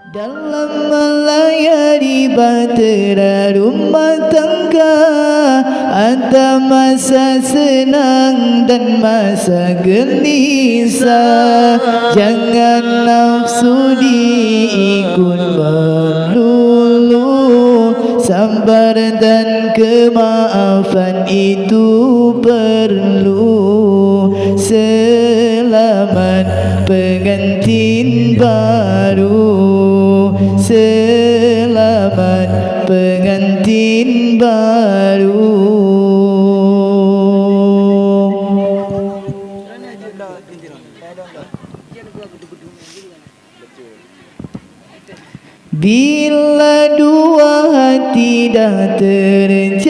Dalam melayani bahtera rumah tangga, ada masa senang dan masa gelisah. Jangan nafsu diikut melulu, sabar dan kemaafan itu perlu. Selamat pengantin baru, selamat pengantin baru. Bila dua hati dah terjalin,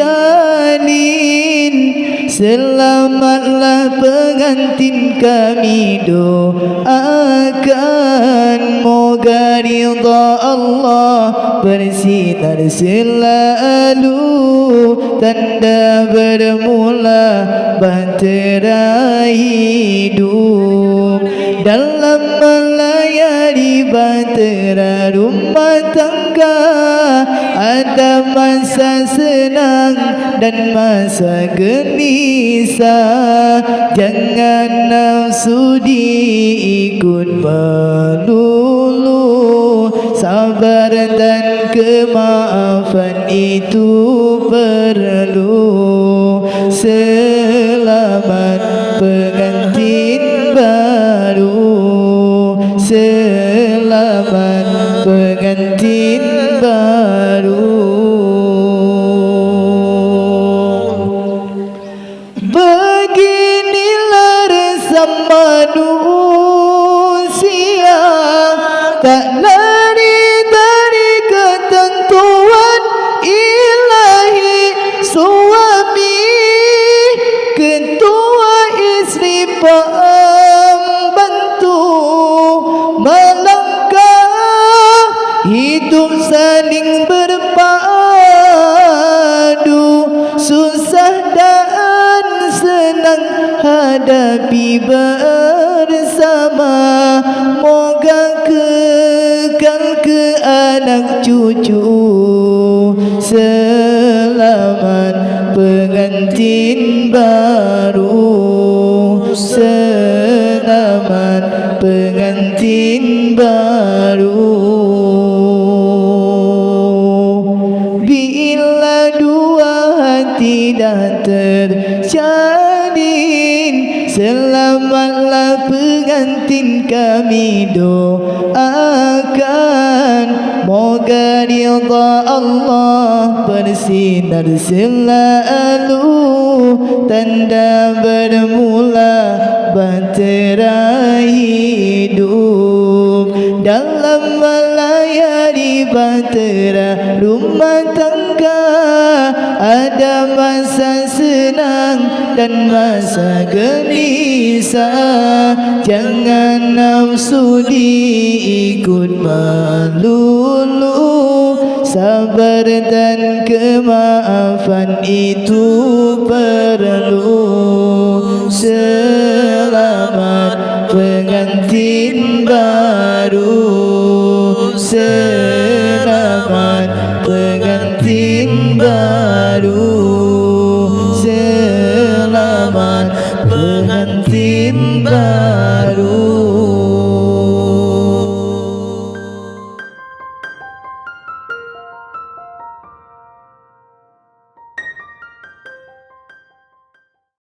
selamatlah pengantin kami doakan. Moga ridha Allah bersinar selalu, tanda bermula bahtera hidup. Dalam melayani bahtera rumah tangga, ada masa senang dan masa gelisah. Jangan nafsu diikut melulu, sabar dan kemaafan itu perlu. Selamat pengantin baru, selamat pengantin baru. Beginilah resam manusia, tak lari dari ketentuan ilahi. Suami ketua, istri pembantu, melangkah hidup saling berpadu. Susah dan senang hadapi bersama, moga kekal ke anak cucu. Selamat pengantin baru, selamat pengantin baru. Bila dua hati dah terjalin, selamatlah pengantin kami doakan. Moga ridha Allah bersinar selalu, tanda bermula bahtera hidup. Dalam melayani bahtera rumah tangga, ada masa senang dan masa gelisah. Jangan nafsu diikut melulu, sabar dan kemaafan itu perlu.